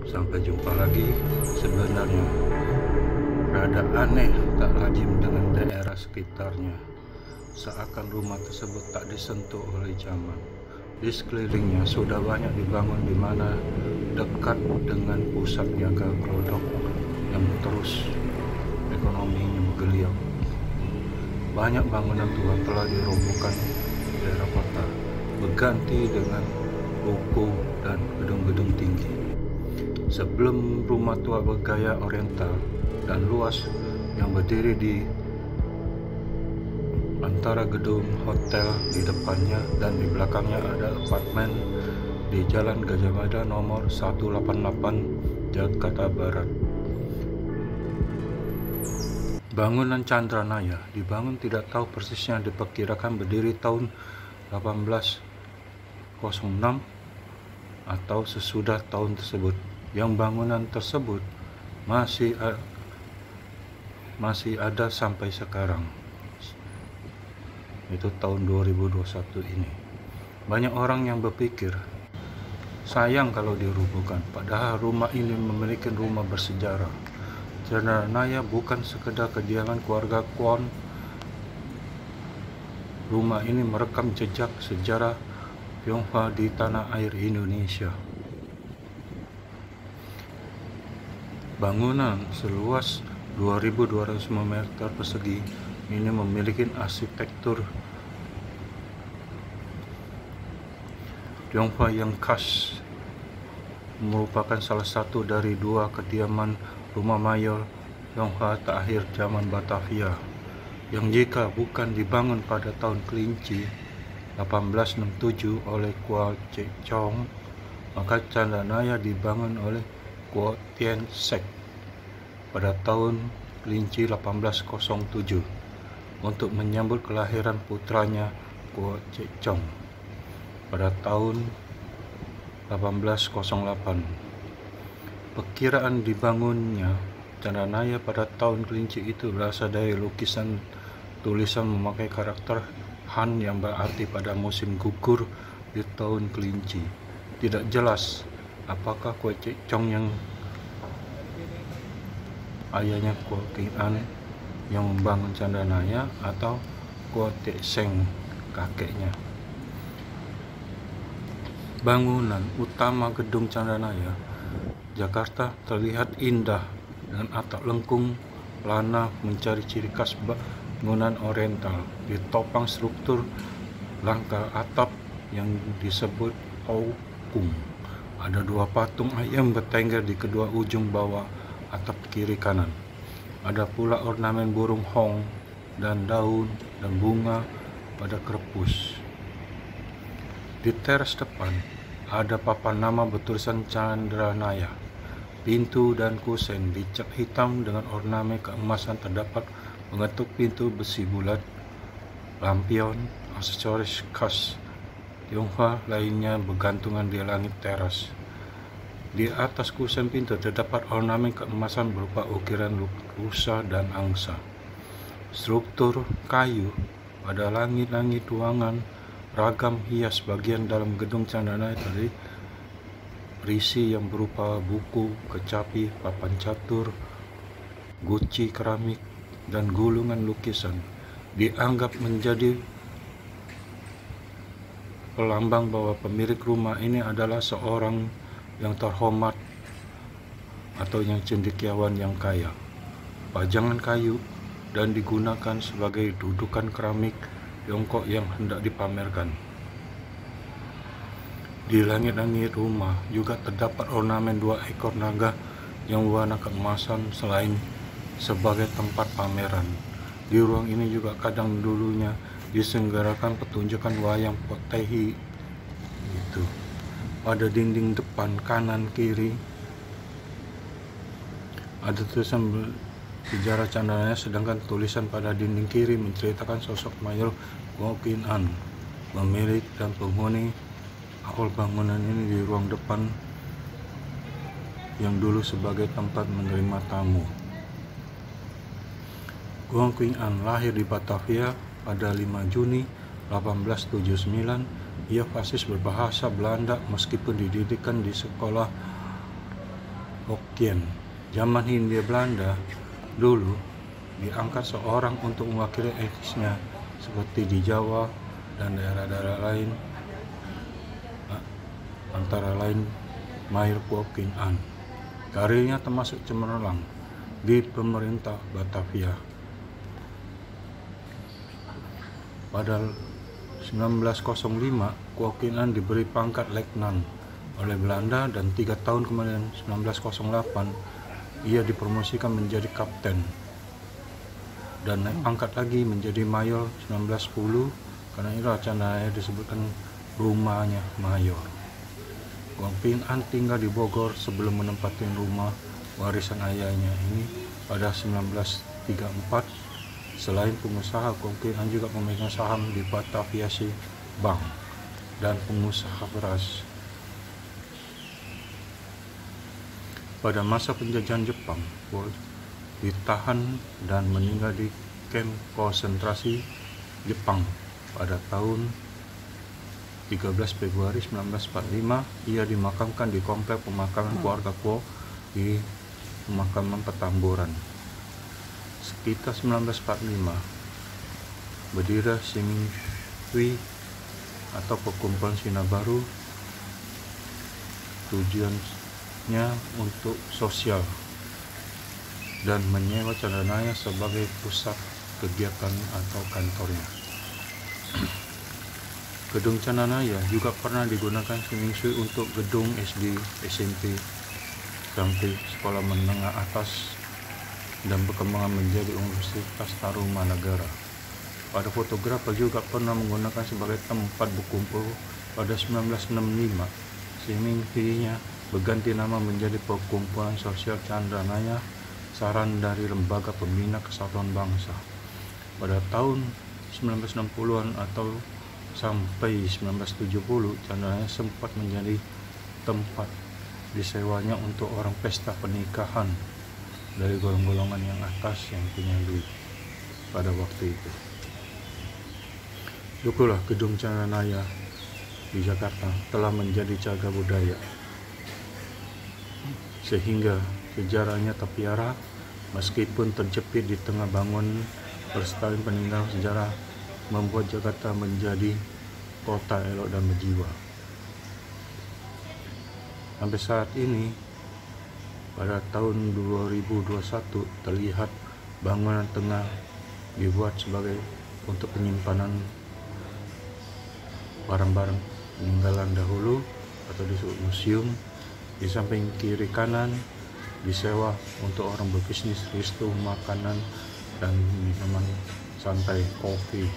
Sampai jumpa lagi. Sebenarnya rada aneh tak lazim dengan daerah sekitarnya, seakan rumah tersebut tak disentuh oleh zaman. Di sekelilingnya sudah banyak dibangun di mana dekat dengan pusat niaga produk yang terus ekonominya bergeliat. Banyak bangunan tua telah dirobohkan daerah kota, berganti dengan ruko dan gedung-gedung tinggi. Sebelum rumah tua bergaya oriental dan luas yang berdiri di antara gedung hotel di depannya dan di belakangnya ada apartemen di Jalan Gajah Mada nomor 188 Jakarta Barat. Bangunan Chandranaya dibangun tidak tahu persisnya, diperkirakan berdiri tahun 1806 atau sesudah tahun tersebut. Yang bangunan tersebut masih ada sampai sekarang, itu tahun 2021 ini. Banyak orang yang berpikir sayang kalau dirubuhkan, padahal rumah ini memiliki rumah bersejarah. Chandranaya bukan sekedar kediaman keluarga Kwon. Rumah ini merekam jejak sejarah Tionghoa di tanah air Indonesia. Bangunan seluas 2.200 meter persegi ini memiliki arsitektur Tionghoa yang khas, merupakan salah satu dari dua kediaman rumah mayor Tionghoa terakhir zaman Batavia, yang jika bukan dibangun pada tahun kelinci 1867 oleh Kuo Cek Chong, maka Chandranaya dibangun oleh Kuo Tien Sek pada tahun kelinci 1807 untuk menyambut kelahiran putranya Kuo Cek Chong pada tahun 1808. Perkiraan dibangunnya Chandranaya pada tahun kelinci itu berasal dari lukisan tulisan memakai karakter Han yang berarti pada musim gugur di tahun kelinci. Tidak jelas apakah Kuo Cek Chong yang ayahnya Kuo King An yang membangun Chandranaya atau Kuo Tek Seng kakeknya. Bangunan utama gedung Chandranaya Jakarta terlihat indah dengan atap lengkung lana mencari ciri khas bangunan oriental. Ditopang struktur langkah atap yang disebut Hou Kung. Ada dua patung ayam bertengger di kedua ujung bawah atap kiri kanan. Ada pula ornamen burung hong dan daun dan bunga pada krepus. Di teras depan ada papan nama bertulisan Chandranaya. Pintu dan kusen dicat hitam dengan ornamen keemasan. Terdapat pengetuk pintu besi bulat, lampion, aksesoris khas Tionghoa lainnya bergantungan di langit teras. Di atas kusen pintu terdapat ornamen keemasan berupa ukiran rusa dan angsa. Struktur kayu pada langit-langit ruangan, ragam hias bagian dalam gedung Chandranaya tadi berisi yang berupa buku, kecapi, papan catur, guci keramik, dan gulungan lukisan. Dianggap menjadi pelambang bahwa pemilik rumah ini adalah seorang yang terhormat atau yang cendekiawan yang kaya. Pajangan kayu dan digunakan sebagai dudukan keramik Tiongkok yang hendak dipamerkan. Di langit-langit rumah juga terdapat ornamen dua ekor naga yang warna keemasan selain sebagai tempat pameran. Di ruang ini juga kadang dulunya diselenggarakan pertunjukan wayang potehi. Itu pada dinding depan kanan kiri ada tulisan sejarah Chandranaya, sedangkan tulisan pada dinding kiri menceritakan sosok mayor Kuo King An, pemilik dan penghuni awal bangunan ini di ruang depan yang dulu sebagai tempat menerima tamu. Kuo King An lahir di Batavia pada 5 Juni 1879. Ia fasis berbahasa Belanda meskipun dididikkan di sekolah Hokkien. Zaman Hindia Belanda dulu diangkat seorang untuk mewakili etnisnya, seperti di Jawa dan daerah-daerah lain, antara lain Mayor Kuok Kin An. Karirnya termasuk cemerlang di pemerintah Batavia. Pada 1905, Kuok Kin An diberi pangkat letnan oleh Belanda, dan 3 tahun kemudian 1908 ia dipromosikan menjadi kapten dan naik pangkat lagi menjadi mayor 1910. Karena itu Candanaya disebutkan rumahnya mayor. Kuok Kin An tinggal di Bogor sebelum menempati rumah warisan ayahnya ini pada 1934. Selain pengusaha, Kuok Kin An juga memegang saham di Batavia Bank dan pengusaha beras. Pada masa penjajahan Jepang, Kuok ditahan dan meninggal di kamp konsentrasi Jepang pada tahun 13 Februari 1945. Ia dimakamkan di komplek pemakaman keluarga Kuok di pemakaman Petamburan. Sekitar 1945 berdiri Siming Shui atau perkumpulan Cina baru. Tujuannya untuk sosial dan menyewa Candanaya sebagai pusat kegiatan atau kantornya. Gedung Candanaya juga pernah digunakan Siming Shui untuk gedung SD, SMP, sampai sekolah menengah atas, dan berkembang menjadi Universitas Tarumanagara. Pada fotografer juga pernah menggunakan sebagai tempat berkumpul. Pada 1965, Siming Shui-nya berganti nama menjadi Perkumpulan Sosial Candanaya, saran dari Lembaga Pembina Kesatuan Bangsa. Pada tahun 1960-an atau sampai 1970, Candanaya sempat menjadi tempat disewanya untuk orang pesta pernikahan dari golongan yang atas yang punya duit pada waktu itu. Itulah gedung Candanaya di Jakarta telah menjadi cagar budaya, sehingga sejarahnya terpiara meskipun terjepit di tengah bangun pelestarian peninggalan sejarah, membuat Jakarta menjadi kota elok dan berjiwa. Sampai saat ini, pada tahun 2021, terlihat bangunan tengah dibuat sebagai untuk penyimpanan barang-barang peninggalan dahulu atau disebut museum. Di samping kiri kanan disewa untuk orang berbisnis, resto, makanan dan minuman santai, kopi.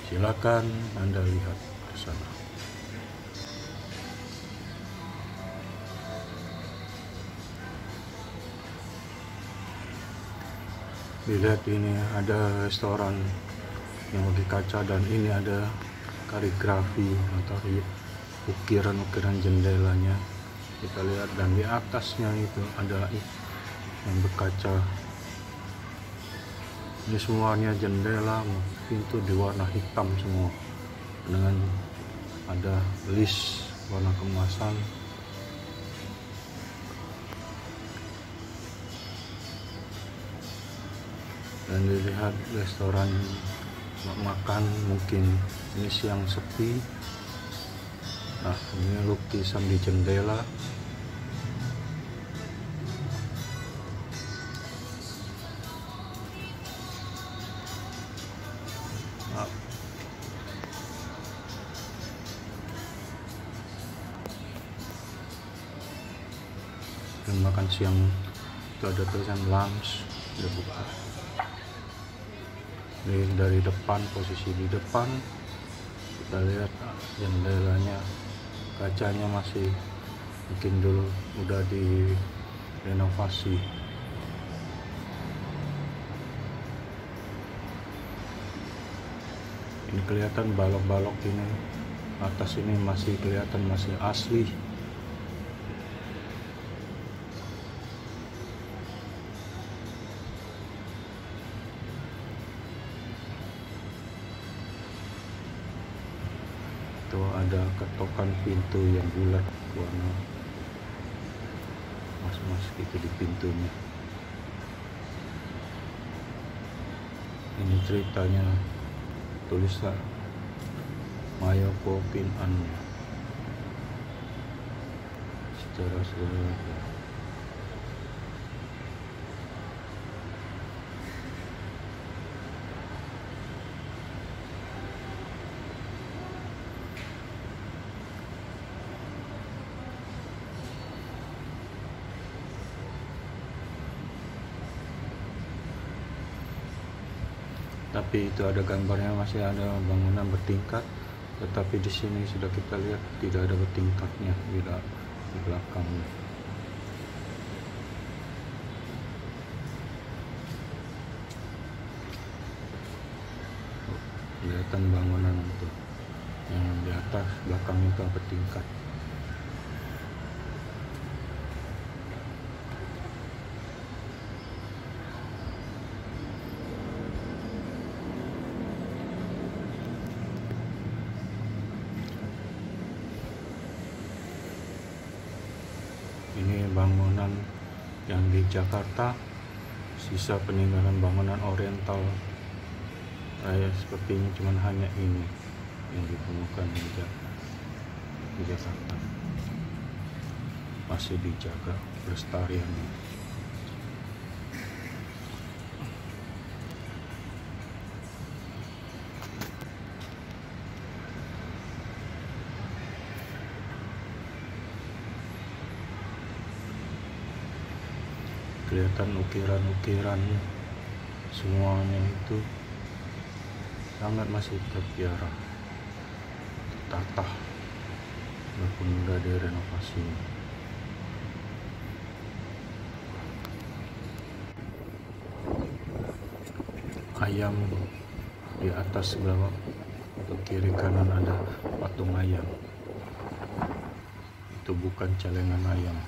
Silakan Anda lihat ke sana. Dilihat, ini ada restoran yang pakai kaca, dan ini ada kaligrafi atau ukiran-ukiran jendelanya kita lihat, dan di atasnya itu ada yang berkaca. Ini semuanya jendela, pintu diwarna hitam semua dengan ada list warna kemasan. Dan dilihat restoran makan, mungkin ini siang sepi. Nah, ini lukisan di jendela. Nah, dan makan siang itu ada tulisan lunch, udah buka. Dari depan, posisi di depan kita lihat jendelanya, kacanya masih mungkin dulu udah direnovasi. Ini kelihatan balok-balok ini atas ini masih kelihatan masih asli. Itu ada ketokan pintu yang bulat warna mas gitu di pintunya. Ini ceritanya, tulisan Mayo Popin Anya secara sederhana. Tapi itu ada gambarnya, masih ada bangunan bertingkat, tetapi di sini sudah kita lihat tidak ada bertingkatnya di belakangnya. Kelihatan bangunan itu yang di atas, belakang itu bertingkat. Ini bangunan yang di Jakarta, sisa peninggalan bangunan Oriental. Sepertinya cuman hanya ini yang ditemukan di Jakarta. Masih dijaga pelestariannya. Kelihatan ukiran-ukirannya, semuanya itu sangat masih terpiara, tertata, walaupun sudah direnovasi. Ayam di atas sebelah atau kiri kanan ada patung ayam. Itu bukan celengan ayam.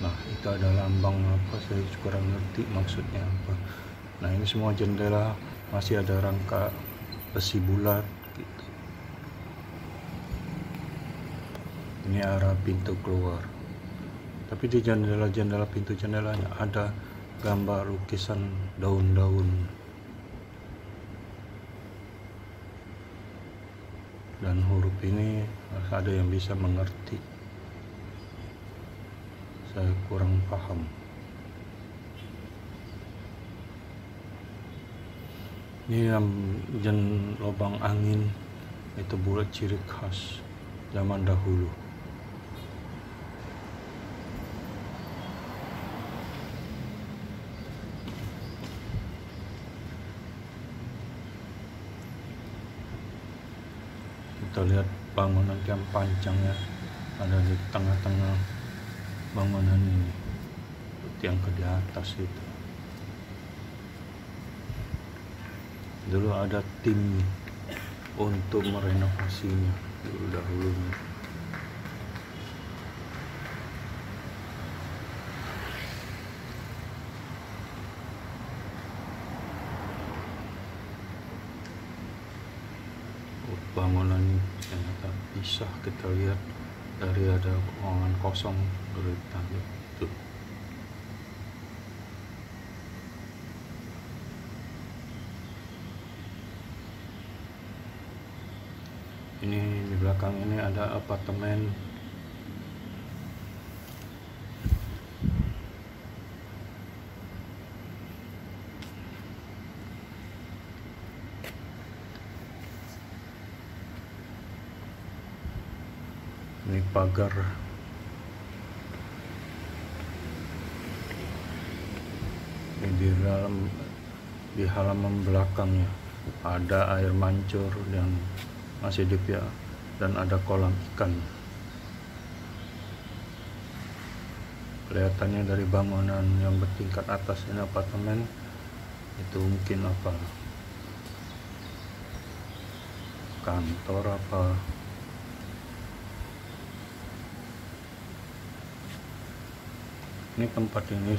Nah, itu ada lambang apa, saya kurang ngerti maksudnya apa. Nah, ini semua jendela masih ada rangka besi bulat gitu. Ini arah pintu keluar. Tapi di jendela-jendela, pintu jendelanya ada gambar lukisan daun-daun. Dan huruf ini ada yang bisa mengerti. Saya kurang paham. Ini lubang angin itu buat ciri khas zaman dahulu. Kita lihat bangunan yang panjangnya ada di tengah-tengah bangunan ini, yang ke di atas itu. Dulu ada tim untuk merenovasinya dahulu. Bangunan yang terpisah, kita lihat dari ada ruangan kosong dari tadi itu. Ini di belakang ini ada apartemen. Ini pagar. Ini di halaman belakangnya ada air mancur yang masih dipiara dan ada kolam ikan. Kelihatannya dari bangunan yang bertingkat atas ini apartemen itu mungkin apa, kantor apa. Ini tempat ini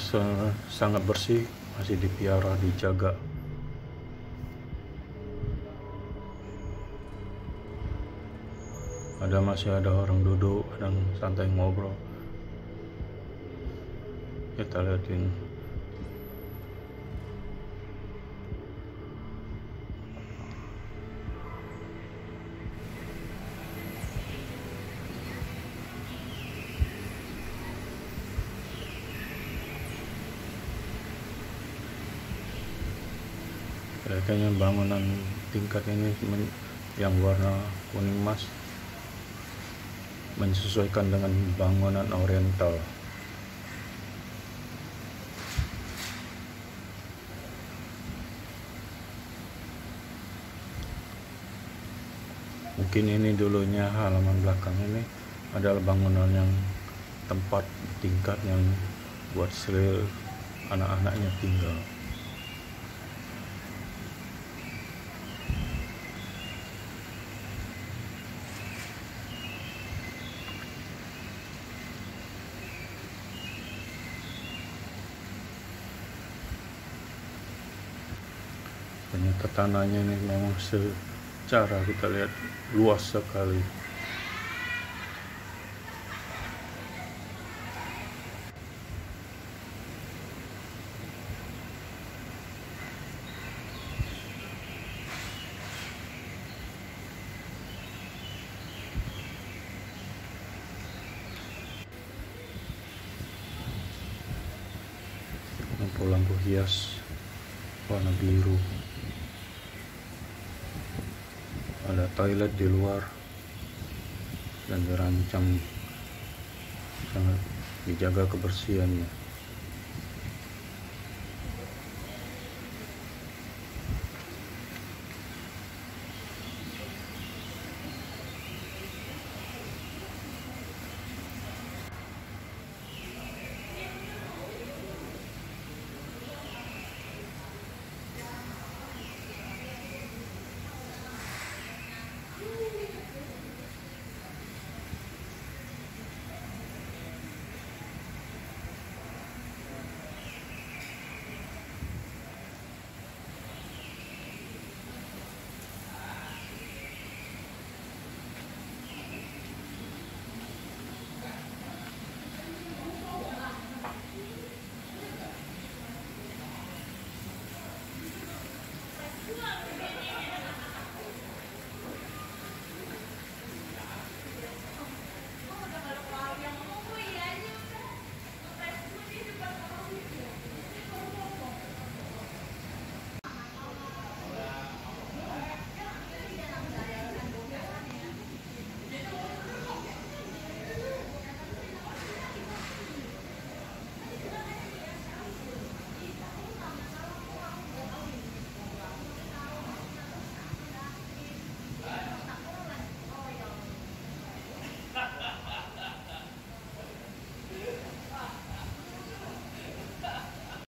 sangat bersih, masih dipiara, dijaga. masih ada orang duduk, ada santai ngobrol. Kita lihatin. Kayaknya bangunan tingkat ini yang warna kuning emas menyesuaikan dengan bangunan oriental. Mungkin ini dulunya halaman belakang ini adalah bangunan yang tempat tingkat yang buat anak-anaknya tinggal. Ternyata tanahnya ini memang secara kita lihat luas sekali. Lampu hias warna biru. Ada toilet di luar dan dirancang sangat dijaga kebersihannya.